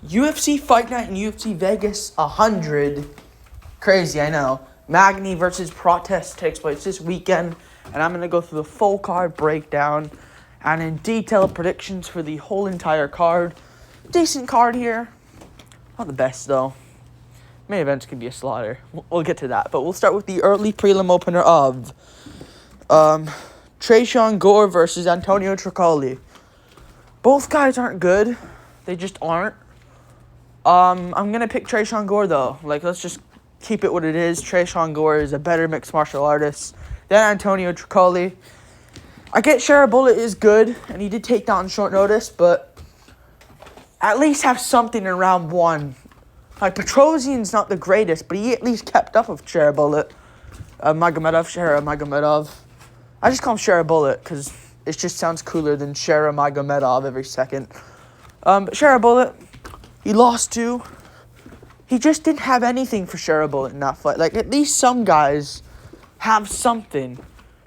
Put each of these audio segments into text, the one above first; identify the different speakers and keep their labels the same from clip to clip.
Speaker 1: UFC Fight Night in UFC Vegas 100. Crazy, I know. Magny versus Prates takes place this weekend, and I'm going to go through the full card breakdown and in detail predictions for the whole entire card. Decent card here. Not the best, though. Main events can be a slaughter. We'll get to that, but we'll start with the early prelim opener of Treon Gore versus Antonio Troli. Both guys aren't good. They just aren't. I'm going to pick Treon Gore, though. Let's just keep it what it is. Treon Gore is a better mixed martial artist than Antonio Troli. I get Share a Bullet is good, and he did take down short notice, but at least have something in round one. Petrosian's not the greatest, but he at least kept up with Share a Bullet. Magomedov. I just call him Share a Bullet, because it just sounds cooler than Share Magomedov every second. But Share a Bullet, he lost to. He just didn't have anything for Share a Bullet in that fight. At least some guys have something.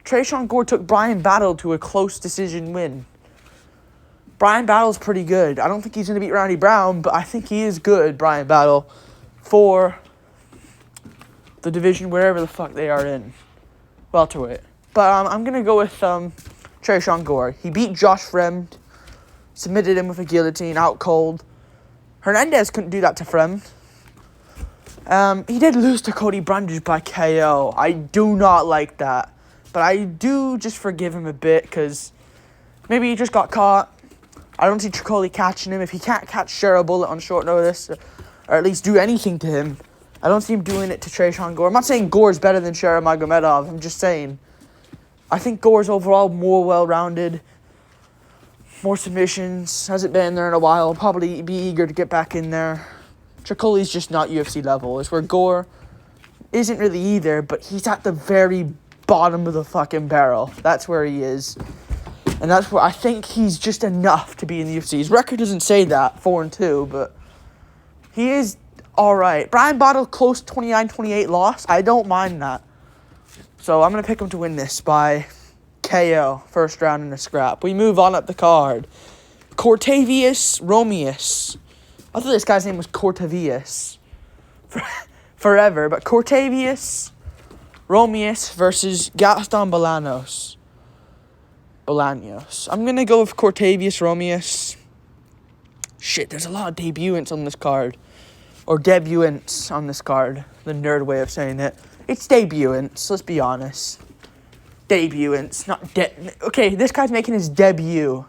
Speaker 1: Treon Gore took Brian Battle to a close decision win. Brian Battle's pretty good. I don't think he's going to beat Randy Brown, but I think he is good, Brian Battle, for the division wherever the fuck they are in. Welterweight. But I'm going to go with Treon Gore. He beat Josh Fremd, submitted him with a guillotine, out cold. Hernandez couldn't do that to Fremd. He did lose to Cody Brundage by KO. I do not like that. But I do just forgive him a bit because maybe he just got caught. I don't see Troli catching him. If he can't catch Share a Bullet on short notice, or at least do anything to him, I don't see him doing it to Treon Gore. I'm not saying Gore's better than Share Magomedov. I'm just saying I think Gore's overall more well-rounded, more submissions, hasn't been there in a while, probably be eager to get back in there. Tricoli's just not UFC level. It's where Gore isn't really either, but he's at the very bottom of the fucking barrel. That's where he is. And that's where I think he's just enough to be in the UFC. His record doesn't say that, 4-2, but he is alright. Brian Battle, close 29-28 loss. I don't mind that. So I'm going to pick him to win this by KO, first round in a scrap. We move on up the card. Cortavius Romeus. I thought this guy's name was Cortavius forever, but Cortavius Romeus versus Gaston Balanos. I'm going to go with Cortavius Romeus. Shit, there's a lot of debutants on this card. Or debutants on this card. The nerd way of saying it. It's debutants, let's be honest. Debutants, not okay, this guy's making his debut.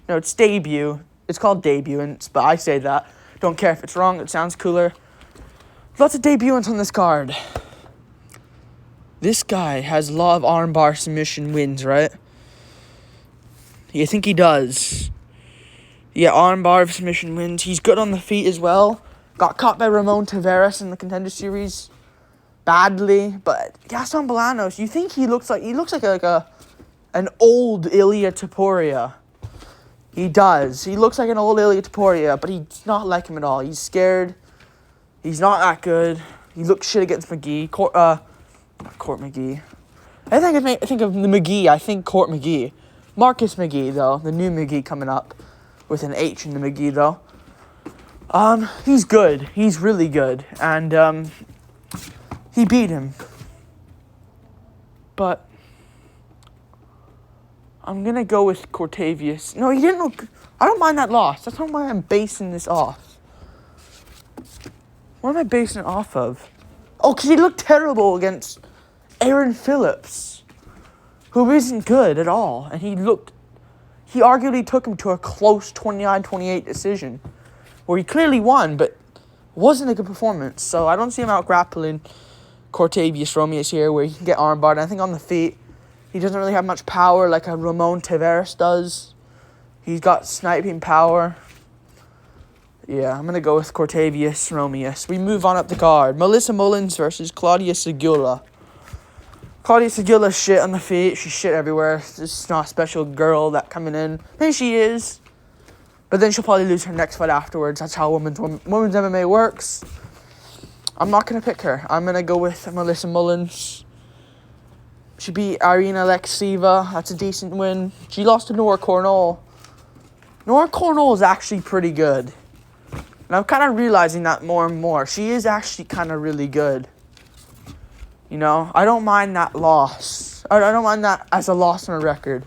Speaker 1: No, it's debut. It's called debutants, but I say that. Don't care if it's wrong, it sounds cooler. Lots of debutants on this card. This guy has a lot of armbar submission wins, right? You think he does. Yeah, armbar submission wins. He's good on the feet as well. Got caught by Ramon Tavares in the Contender Series badly, but Gaston Balanos, you think he looks like an old Ilia Topuria. He does. He looks like an old Ilia Topuria, but he's not like him at all. He's scared. He's not that good. He looked shit against McGee. Court McGee. I think of the McGee. I think Court McGee. Marcus McGee, though. The new McGee coming up with an H in the McGee, though. He's good. He's really good. And, he beat him. But I'm going to go with Cortavius. No, he didn't look... I don't mind that loss. That's not why I'm basing this off. What am I basing it off of? Oh, because he looked terrible against Aaron Phillips, who isn't good at all. And he arguably took him to a close 29-28 decision, where he clearly won, but wasn't a good performance. So I don't see him out-grappling Cortavius Romeus here, where he can get armbarred. And I think on the feet, he doesn't really have much power like a Ramon Tavares does. He's got sniping power. Yeah, I'm going to go with Cortavius Romeus. We move on up the card. Melissa Mullins versus Claudia Segula. Claudia Segula's shit on the feet. She's shit everywhere. This is not a special girl that coming in. Maybe she is. But then she'll probably lose her next fight afterwards. That's how women's MMA works. I'm not going to pick her. I'm going to go with Melissa Mullins. She beat Irina Alexieva. That's a decent win. She lost to Nora Cornell. Nora Cornell is actually pretty good. And I'm kind of realizing that more and more. She is actually kind of really good. You know, I don't mind that loss. I don't mind that as a loss on a record.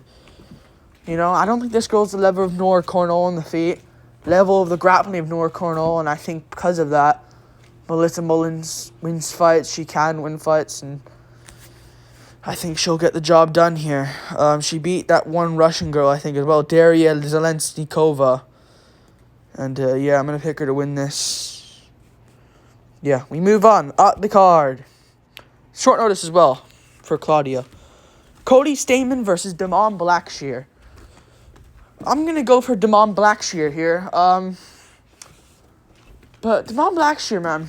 Speaker 1: You know, I don't think this girl's the level of Nora Cornell on the feet. Level of the grappling of Nora Cornell. And I think because of that, Melissa Mullins wins fights. She can win fights. And I think she'll get the job done here. She beat that one Russian girl, I think, as well. Daria Zelensnikova. And, yeah, I'm going to pick her to win this. Yeah, we move on. Up the card. Short notice as well for Claudia. Cody Stamann versus Deon Blackshear. I'm going to go for Deon Blackshear here. But Deon Blackshear, man.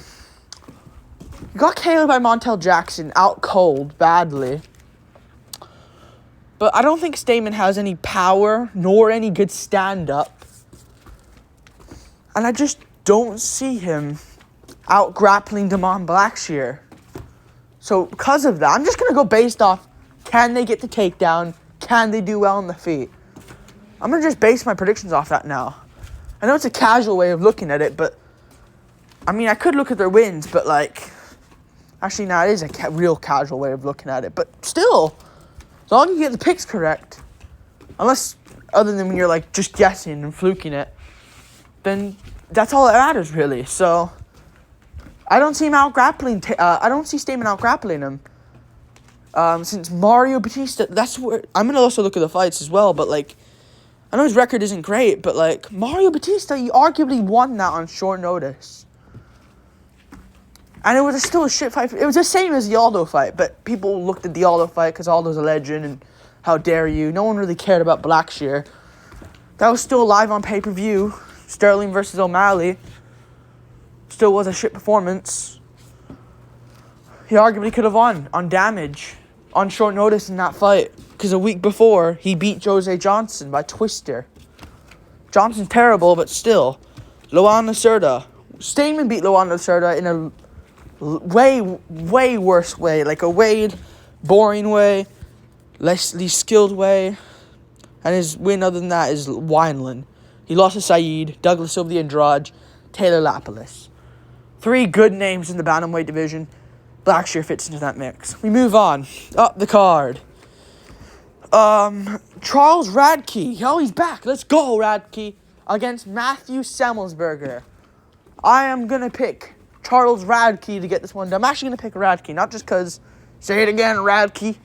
Speaker 1: He got KO'd by Montel Jackson. Out cold. Badly. But I don't think Stamann has any power. Nor any good stand-up. And I just don't see him out-grappling Deon Blackshear. So, because of that, I'm just going to go based off, can they get the takedown? Can they do well on the feet? I'm going to just base my predictions off that now. I know it's a casual way of looking at it, but... I mean, I could look at their wins, but, like... Actually, no, it is a real casual way of looking at it. But still, as long as you get the picks correct, unless, other than when you're, like, just guessing and fluking it, then that's all that matters, really. So, I don't see him out-grappling. I don't see Stamann out-grappling him. Since Mario Batista, that's where... I'm going to also look at the fights as well, but, like... I know his record isn't great, but, like... Mario Batista, he arguably won that on short notice. And it was still a shit fight. It was the same as the Aldo fight, but people looked at the Aldo fight because Aldo's a legend, and how dare you. No one really cared about Blackshear. That was still live on pay-per-view. Sterling versus O'Malley. Still was a shit performance. He arguably could have won on damage. On short notice in that fight. Because a week before, he beat Jose Johnson by twister. Johnson's terrible, but still. Luan Lacerda. Stamann beat Luan Lacerda in a way worse way. Like a way boring way. Less skilled way. And his win other than that is Wineland. He lost to Saeed, Douglas Silva the Andrade, Taylor Lapilus. 3 good names in the bantamweight division. Blackshear fits into that mix. We move on. Up the card. Charles Radke. Oh, he's back. Let's go, Radke. Against Matthew Semelsberger. I am going to pick Charles Radke to get this one done. I'm actually going to pick Radke. Not just because, say it again, Radke.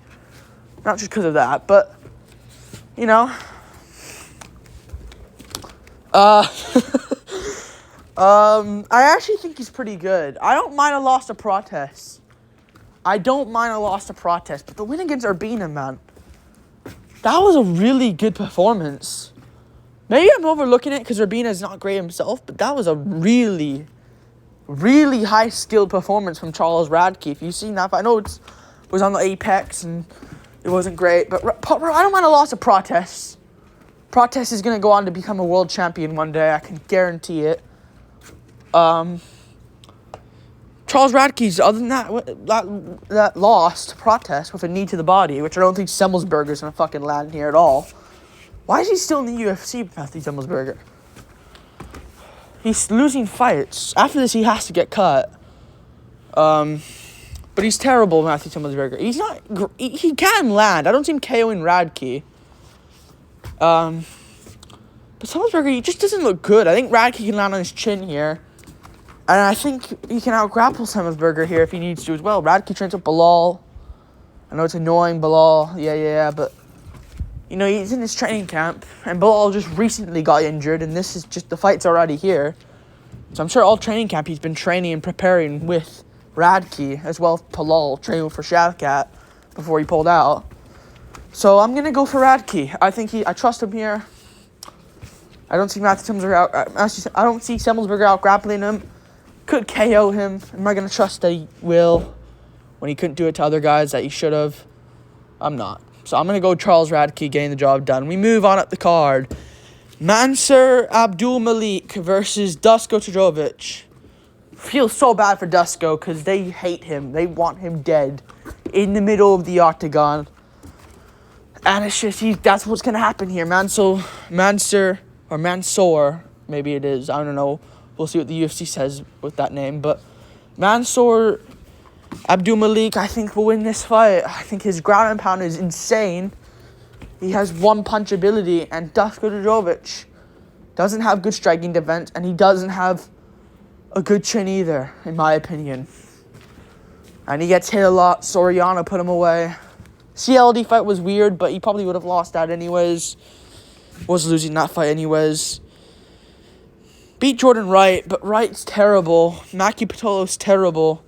Speaker 1: Not just because of that, but, you know... I actually think he's pretty good. I don't mind a loss to Prates. But the win against Urbina, man. That was a really good performance. Maybe I'm overlooking it because Urbina is not great himself, but that was a really, really high-skilled performance from Charles Radke. If you've seen that, I know it was on the Apex and it wasn't great, but I don't mind a loss to Prates. Prates is going to go on to become a world champion one day. I can guarantee it. Charles Radke's, other than that loss to Prates with a knee to the body, which I don't think Semelsberger's going to fucking land here at all. Why is he still in the UFC, Matthew Semelsberger? He's losing fights. After this, he has to get cut. But he's terrible, Matthew Semelsberger. He's not... He can land. I don't see him KOing Radke. But Semelsberger, he just doesn't look good. I think Radke can land on his chin here. And I think he can out-grapple Semelsberger here if he needs to as well. Radke trains with Bilal. I know it's annoying, Bilal. Yeah, but... You know, he's in his training camp. And Bilal just recently got injured. And this is just... The fight's already here. So I'm sure all training camp he's been training and preparing with Radke. As well as Bilal training for Shavkat before he pulled out. So I'm going to go for Radke. I trust him here. I don't see Matthew Semelsberger I don't see Semelsberger out-grappling him. Could KO him. Am I going to trust that he will when he couldn't do it to other guys that he should have? I'm not. So I'm going to go Charles Radke getting the job done. We move on up the card. Manser Abdul Malik versus Dusko Trovich. Feel so bad for Dusko because they hate him. They want him dead in the middle of the octagon. And it's just, that's what's going to happen here. Manser, maybe it is, I don't know We'll see what the UFC says with that name. But Manser, Abdul Malik, I think will win this fight. I think his ground and pound is insane. He has one punch ability, and Dusko Trovich doesn't have good striking defense, and he doesn't have a good chin either, in my opinion. And he gets hit a lot. Soriano put him away. CLD fight was weird, but he probably would have lost that anyways. Was losing that fight anyways. Beat Jordan Wright, but Wright's terrible. Maki Pitolo's terrible.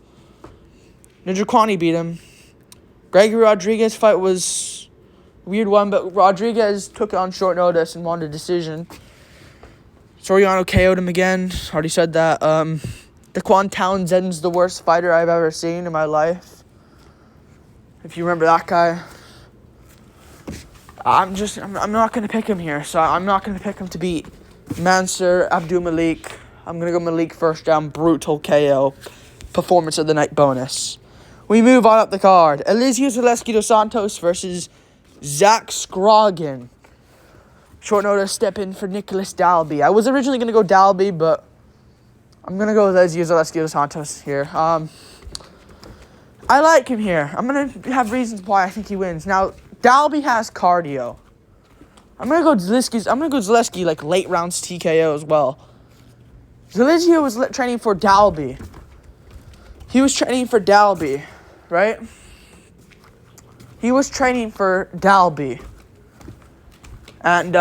Speaker 1: Njokwani beat him. Gregory Rodriguez fight was a weird one, but Rodriguez took it on short notice and won the decision. Soriano KO'd him again. Already said that. Daquan Townsend's the worst fighter I've ever seen in my life. If you remember that guy. I'm not going to pick him here. So I'm not going to pick him to beat Manser, Abdul Malik. I'm going to go Malik first round, brutal KO. Performance of the night bonus. We move on up the card. Alizio Zaleski dos Santos versus Zach Scogin. Short notice step in for Nicholas Dalby. I was originally going to go Dalby, but I'm going to go with Alizio Zaleski dos Santos here. I like him here. I'm going to have reasons why I think he wins. Now, Dalby has cardio. I'm going to go Zaleski like late rounds TKO as well. Alizio was training for Dalby. He was training for Dalby, right? He was training for Dalby. And,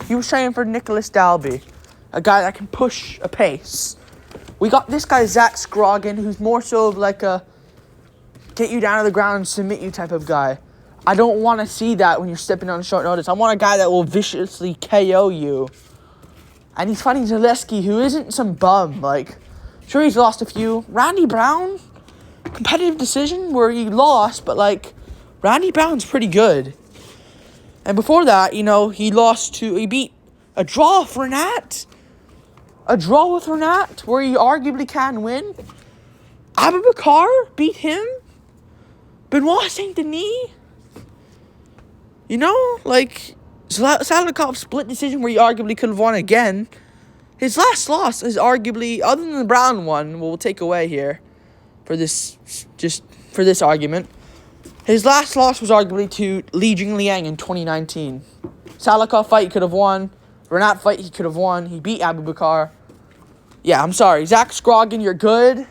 Speaker 1: he was training for Nicholas Dalby, a guy that can push a pace. We got this guy, Zach Scogin, who's more so of like a get you down to the ground and submit you type of guy. I don't want to see that when you're stepping on short notice. I want a guy that will viciously KO you. And he's fighting Zaleski, who isn't some bum. Like, sure, he's lost a few. Randy Brown, competitive decision where he lost, but like, Randy Brown's pretty good. And before that, he beat a draw with Renat. A draw with Renat, where he arguably can win. Abubakar beat him. Benoit Saint Denis. Salikov split decision where he arguably could have won again. His last loss is arguably, other than the Brown one, we'll take away here for this argument. His last loss was arguably to Li Jingliang in 2019. Salikov fight he could have won. Renat fight he could have won. He beat Abubakar. Yeah, I'm sorry. Zach Scogin, you're good.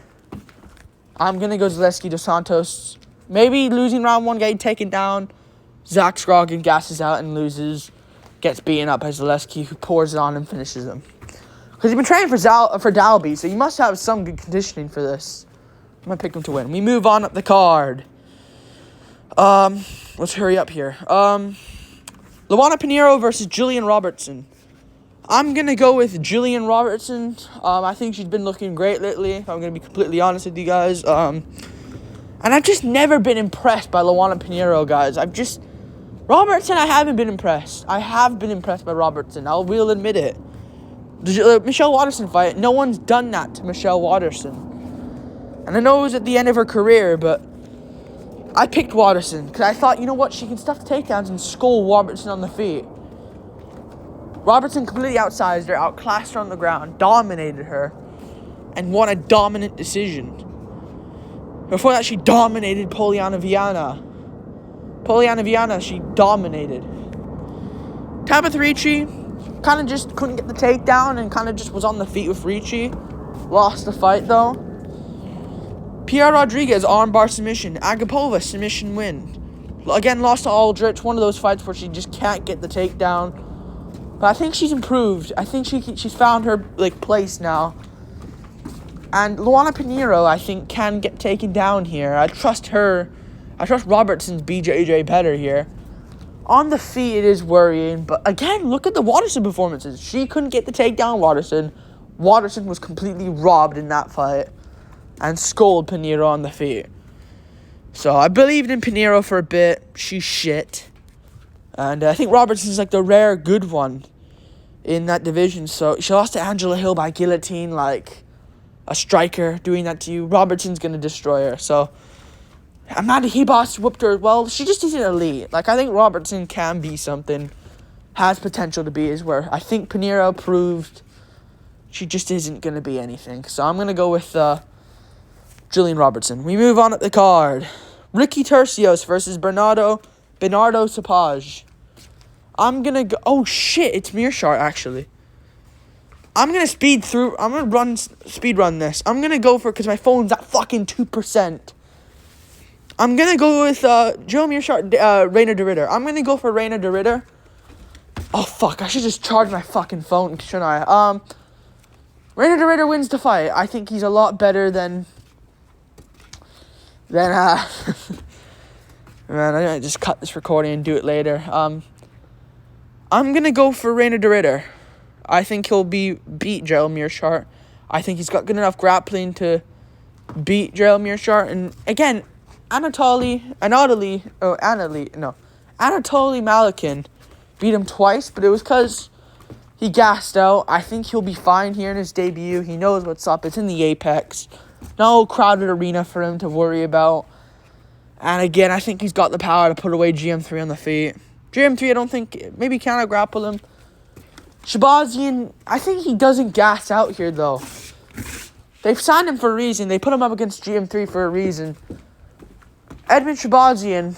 Speaker 1: I'm going to go Zaleski dos Santos. Maybe losing round one, getting taken down. Zach Scogin gasses out and loses. Gets beaten up by Zaleski, who pours it on and finishes him. Because he's been training for Dalby, so he must have some good conditioning for this. I'm going to pick him to win. We move on up the card. Let's hurry up here. Luana Panero versus Jillian Robertson. I'm going to go with Jillian Robertson. I think she's been looking great lately, if I'm going to be completely honest with you guys. And I've just never been impressed by Luana Panero, guys. Robertson, I haven't been impressed. I have been impressed by Robertson. I will admit it. The Michelle Waterson fight, no one's done that to Michelle Waterson. And I know it was at the end of her career, but I picked Waterson because I thought, you know what, she can stuff the takedowns and school Robertson on the feet. Robertson completely outsized her, outclassed her on the ground, dominated her, and won a dominant decision. Before that, she dominated Poliana Viana. She dominated. Tabitha Ricci kind of just couldn't get the takedown and kind of just was on the feet with Ricci. Lost the fight, though. Pierre Rodriguez, armbar submission. Agapova, submission win. Again, lost to Aldrich. One of those fights where she just can't get the takedown. But I think she's improved. I think she's found her place now. And Luana Panero, I think, can get taken down here. I trust her. I trust Robertson's BJJ better here. On the feet, it is worrying. But again, look at the Waterson performances. She couldn't get the takedown, Waterson. Waterson was completely robbed in that fight. And scolded Panero on the feet. So I believed in Panero for a bit. She's shit. And I think Robertson's like the rare good one in that division. So she lost to Angela Hill by guillotine, like a striker doing that to you. Robertson's going to destroy her. So Amanda Hebos whooped her. Well, she just isn't elite. I think Robertson can be something. has potential to be is where I think Panero proved she just isn't going to be anything. So I'm going to go with Jillian Robertson. We move on at the card. Ricky Tercios versus Bernardo Sapage. I'm going to go... Oh, shit. It's Mearshart, actually. I'm going to speed run this. I'm going to go for... Because my phone's at fucking 2%. I'm going to go with Joe Mearshart, Rainer de Ritter. I'm going to go for Rainer de Ritter. Oh, fuck. I should just charge my fucking phone, shouldn't I? Rainer de Ritter wins the fight. I think he's a lot better than... Man, I just cut this recording and do it later. I'm going to go for Rainer de Ritter. I think he'll beat Gerald Mearshart. I think he's got good enough grappling to beat Gerald Mearshart. And again, Anatoly Malikin beat him twice, but it was because he gassed out. I think he'll be fine here in his debut. He knows what's up. It's in the Apex. No crowded arena for him to worry about. And again, I think he's got the power to put away GM3 on the feet. GM3, I don't think, maybe counter grapple him. Shabazian, I think he doesn't gas out here, though. They've signed him for a reason. They put him up against GM3 for a reason. Edmund Shabazian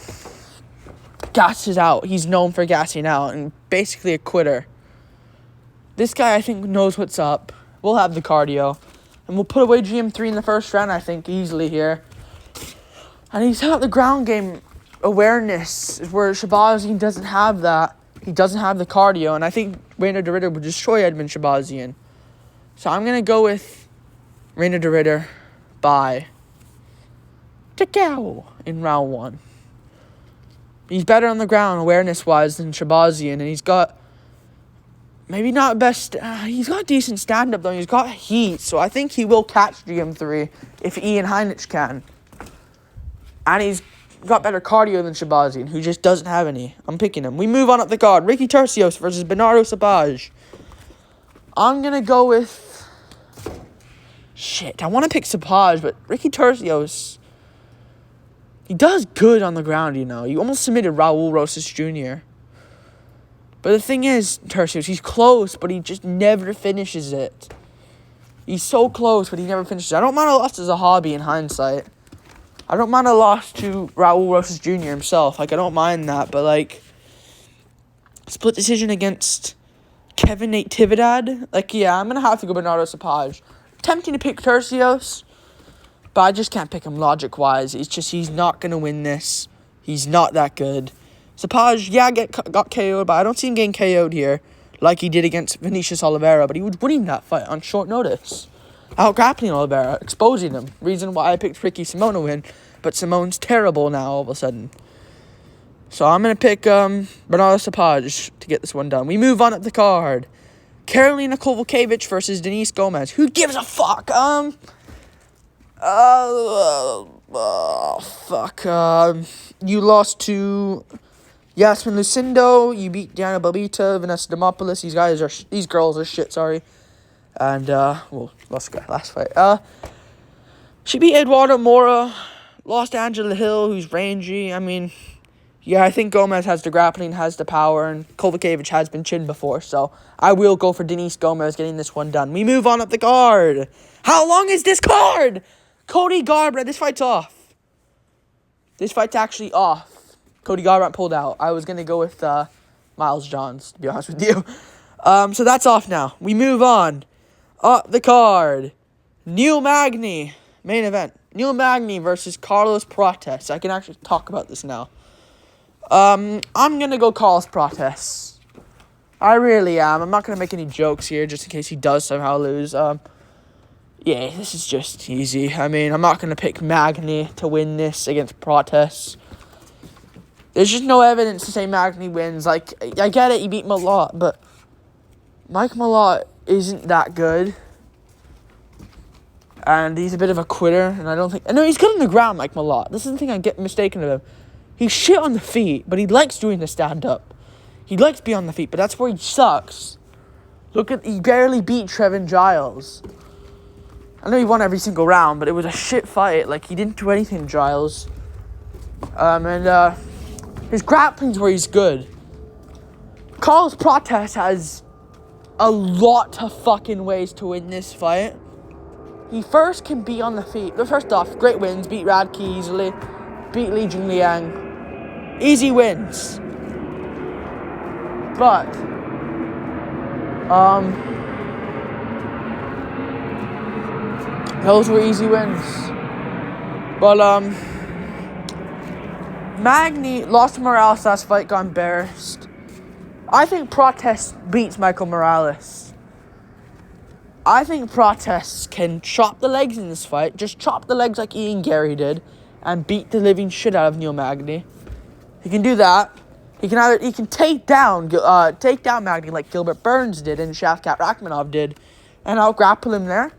Speaker 1: gasses out. He's known for gassing out and basically a quitter. This guy, I think, knows what's up. We'll have the cardio. And we'll put away GM3 in the first round, I think, easily here. And he's got the ground game awareness, where Shabazian doesn't have that. He doesn't have the cardio, and I think Rainer de Ritter would destroy Edmund Shabazian. So I'm going to go with Rainer de Ritter by TKO in round 1. He's better on the ground awareness-wise than Shabazian, and he's got... Maybe not best... he's got decent stand-up, though. He's got heat, so I think he will catch GM3 if Ian Heinrich can. And he's got better cardio than Shabazian, who just doesn't have any. I'm picking him. We move on up the card. Ricky Tercios versus Bernardo Sapage. I'm going to go with... Shit, I want to pick Sapage, but Ricky Tercios... He does good on the ground, you know. You almost submitted Raul Rosas Jr., but the thing is, Tercios, he's close, but he just never finishes it. He's so close, but he never finishes it. I don't mind a loss as a hobby in hindsight. I don't mind a loss to Raul Rosas Jr. himself. Like, I don't mind that, but, like, split decision against Kevin Natividad. Like, yeah, I'm going to have to go Bernardo Sapage. Tempting to pick Tercios, but I just can't pick him logic-wise. It's just he's not going to win this. He's not that good. Sapage, yeah, got KO'd, but I don't see him getting KO'd here like he did against Vinicius Oliveira, but he was winning that fight on short notice. Out-grappling Oliveira, exposing him. Reason why I picked Ricky Simone to win, but Simone's terrible now all of a sudden. So I'm going to pick Bernardo Sapage to get this one done. We move on up the card. Karolina Kowalkiewicz versus Denise Gomez. Who gives a fuck? You lost to... Yasmin Lucindo, you beat Diana Babita, Vanessa Demopoulos. These girls are shit, sorry. And, last fight. She beat Eduardo Mora, lost Angela Hill, who's rangy. I mean, yeah, I think Gomez has the grappling, has the power, and Kowalkiewicz has been chinned before, so I will go for Denise Gomez getting this one done. We move on up the card. How long is this card? Cody Garbrandt, this fight's off. This fight's actually off. Cody Garbrandt pulled out. I was going to go with Miles Johns, to be honest with you. So that's off now. We move on. Up the card. Neil Magny. Main event. Neil Magny versus Carlos Prates. I can actually talk about this now. I'm going to go Carlos Prates. I really am. I'm not going to make any jokes here just in case he does somehow lose. Yeah, this is just easy. I mean, I'm not going to pick Magny to win this against Prates. There's just no evidence to say Magny wins. Like, I get it, he beat Malott, but Mike Malott isn't that good. And he's a bit of a quitter, and I don't think... No, he's good on the ground, Mike Malott. This is the thing I get mistaken of him. He's shit on the feet, but he likes doing the stand-up. He likes being on the feet, but that's where he sucks. He barely beat Trevin Giles. I know he won every single round, but it was a shit fight. Like, he didn't do anything, Giles. His grappling's where he's good. Carlos Prates has a lot of fucking ways to win this fight. He first can be on the feet. But first off, great wins. Beat Radke easily. Beat Li Jingliang. Easy wins. But, those were easy wins. But, Magny lost to Morales last fight, got embarrassed. I think Prates beats Michael Morales. I think Prates can chop the legs in this fight. Just chop the legs like Ian Gary did. And beat the living shit out of Neil Magny. He can do that. He can take down Magny like Gilbert Burns did and Shavkat Rakhmonov did. And I'll grapple him there.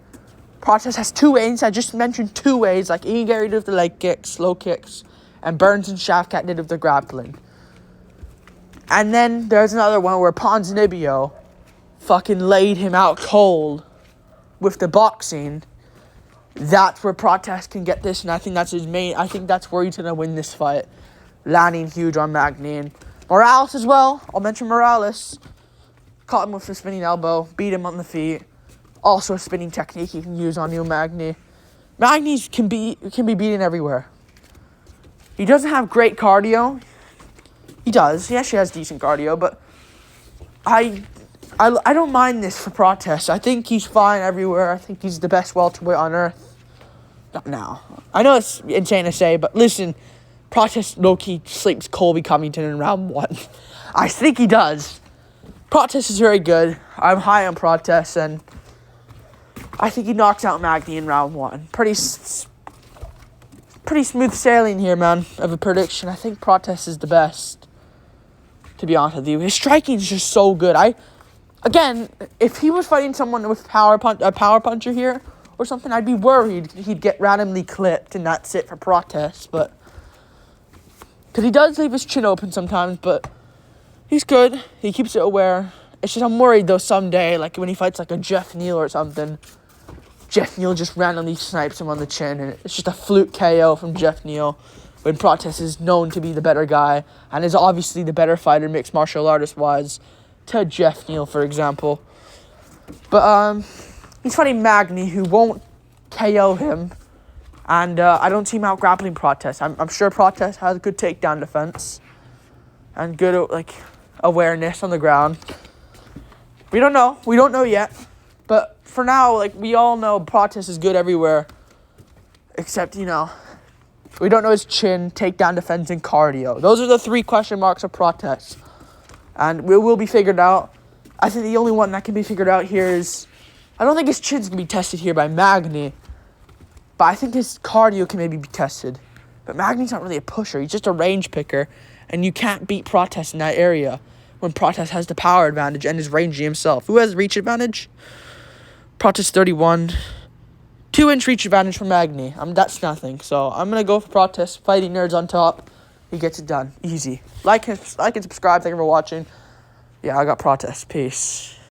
Speaker 1: Prates has two ways. I just mentioned two ways. Like Ian Gary did with the leg kicks, low kicks. And Burns and Shavkat did with the grappling. And then there's another one where Ponzinibbio fucking laid him out cold with the boxing. That's where Prates can get this, and I think that's his main. I think that's where he's gonna win this fight, landing huge on Magny and Morales as well. I'll mention Morales. Caught him with a spinning elbow, beat him on the feet. Also a spinning technique he can use on Neil Magny. Magny can be beaten everywhere. He doesn't have great cardio. He does. He actually has decent cardio, but I don't mind this for Prates. I think he's fine everywhere. I think he's the best welterweight on earth. Not now. I know it's insane to say, but listen, Prates low-key sleeps Colby Covington in round 1. I think he does. Prates is very good. I'm high on Prates, and I think he knocks out Magny in round 1. Pretty smooth sailing here, man, of a prediction. I think Prates is the best, to be honest with you. His striking is just so good. Again, if he was fighting someone with a power puncher here or something, I'd be worried he'd get randomly clipped and that's it for Prates. But because he does leave his chin open sometimes, but he's good. He keeps it aware. It's just I'm worried though someday, like when he fights like a Jeff Neal or something, Jeff Neal just randomly snipes him on the chin and it's just a fluke KO from Jeff Neal. When Prates is known to be the better guy and is obviously the better fighter, mixed martial artist wise, to Jeff Neal, for example. But he's fighting Magny, who won't KO him, and I don't see him out grappling Prates. I'm sure Prates has good takedown defense and good awareness on the ground. We don't know. We don't know yet. But for now, we all know Prates is good everywhere, except we don't know his chin, takedown defense, and cardio. Those are the 3 question marks of Prates. And it will be figured out. I think the only one that can be figured out here is... I don't think his chin's going to be tested here by Magny. But I think his cardio can maybe be tested. But Magny's not really a pusher. He's just a range picker. And you can't beat Prates in that area when Prates has the power advantage and is rangy himself. Who has reach advantage? Prates 31. 2-inch reach advantage for Magny. That's nothing. So I'm going to go for Prates. Fighting nerds on top. He gets it done. Easy. Like and subscribe. Thank you for watching. Yeah, I got Prates. Peace.